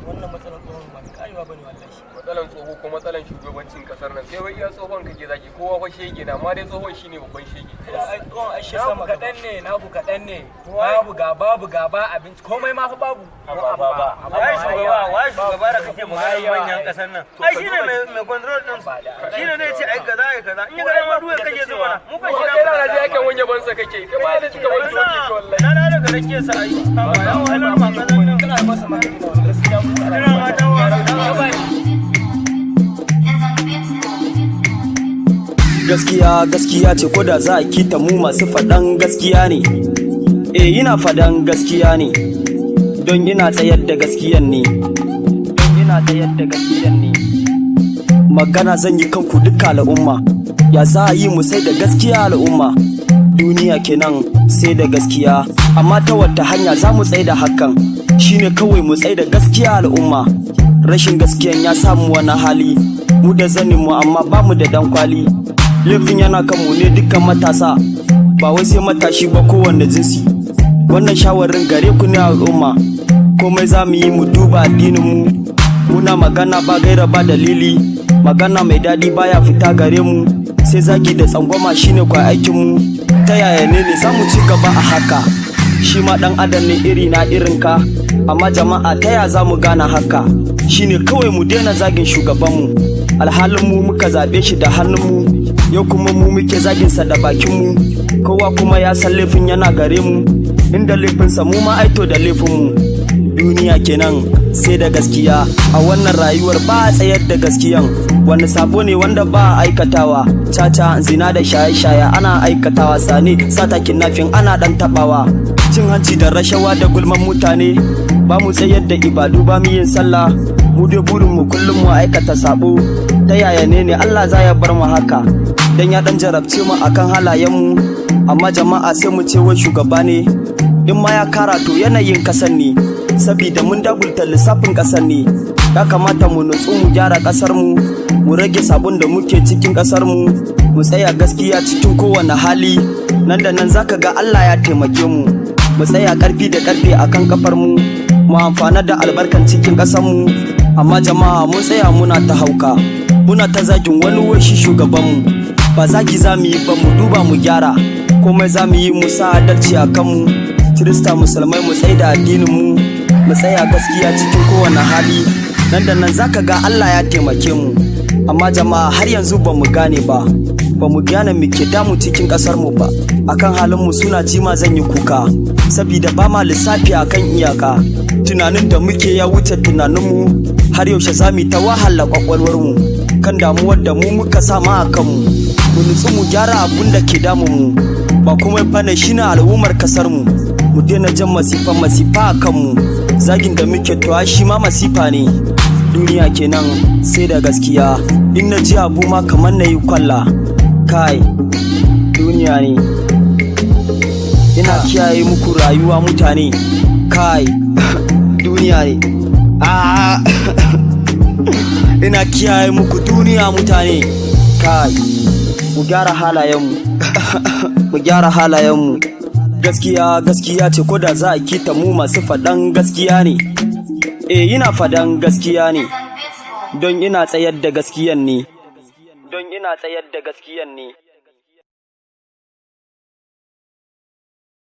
wannan matsalar tsohon ba karewa bane wallahi. Matsalan tsoho ko matsalan shugabancin kasar nan sai wai iya tsohon kake zaki kowa fa shege na amma dai tsohon shine babban shege. Tsohon ai shi sama kaɗan ne naku kaɗan ne babu gaba abinci komai ma fa babu. Wai shugaba da kake magana manyan kasar nan ai shine mai control din shine ne ce ai kaza ai kaza in ya ga ma duwe kake zuwa mu kan shi Kai da raji kan wanye bansa kake kai ba da cika wani doki ke wallahi. na daga rake sa ai ba wannan ma kazan nan Kana masa magana gaskiya mu kana ma ta wa gaskiya ce ko da za a kita mu masu faɗan gaskiya ne ina faɗan gaskiya ne don ina tsayar da gaskiyan ne magana zan yi kanku duka al'umma ya za a yi mu sai da gaskiya al'umma duniya kenan sai da gaskiya amma ta wata hanya za mu tsaye da hakan shine kawai mu tsaye da gaskiya al'umma rashin gaskiyan ya samu wani hali mu da zanin mu amma ba mu da dan kwali laifin yana kan mu ne dukkan matasa ba wai sai matashi ba kowanne jinsi wannan shawarin gare ku ne al'umma komai za mu yi mu duba addinin mu muna magana ba gaira ba dalili magana mai daɗi baya fita gare mu sai zagi da tsangwama shine kwa aikin mu ta yaya ne za mu ci gaba a haka shi ma dan adam ne iri na irin ka amma jama'a ta ya za mu gana haka shine kawai mu daina zagin shugabanmu alhalin mu muka zabe shi da hannunmu yau kuma mu muke zagin sa da bakin mu kowa kuma ya san laifin yana gare mu inda laifinsa mu ma aito da laifinmu duniya kenan sai da gaskiya a wannan rayuwar ba a tsayar da gaskiyan wani sabo ne wanda ba a aikatawa caca zina da shaye-shaye ana aikatawa sane sata kidnapping ana dan tabawa cin hanci da rashawa da gulman mutane ba mu tsayar da ibadu ba mu yin sallah mu dai burin mu kullum mu aikata sabo ta yaya ne Allah za ya bar mu haka dan ya dan jarabce mu akan halayen mu amma jama'a sai mu ce wai shugaba ne in ma ya kara to yanayin kasan ne sabida mun dagulta lissafin kasar ne ya kamata mu nutsu mu gyara kasar mu mu rage sabon da muke cikin kasar mu mu tsaya gaskiya cikin kowane hali nan da nan zaka ga Allah ya taimake mu mu tsaya karfi da karfe akan kafar mu mu amfana da albarkan cikin kasar mu amma jama'a mun tsaya muna ta hauka muna ta zagin wani washi shugaban mu ba zaki zamu yi ba mu duba mu gyara komai zamu yi mu sa adalci akan mu Kirista musulmai mu tsaya da addinin mu tsaya gaskiya cikin kowane hali nan da nan zaka ga Allah ya taimake mu amma jama'a har yanzu ba mu gane ba mu gane me ke damu cikin kasar mu ba akan halin mu suna jima zan yi kuka saboda ba ma lissafi akan iyaka tunanin da muke ya wuce tunanin mu har yaushe zamu ta wahala kwakwalwar mu kan damuwar da mu muka sama akan mu nutsu mu gyara abun da ke damu mu ba kuma bane shine al'ummar kasar mu mu daina jan masifa a kanmu zagin da muke towa shi ma masifa ne duniya kenan sai da gaskiya in na ji abu ma kamar na yi kwalla kai duniya ne ina kiyaye muku rayuwa mutane kai duniya ne ina kiyaye muku duniya mutane kai mu gyara halayenmu mu gyara halayenmu gaskiya ce ko da za a kita mu masu faɗan gaskiya ne ina faɗan gaskiya ne don ina tsayar da gaskiyan ne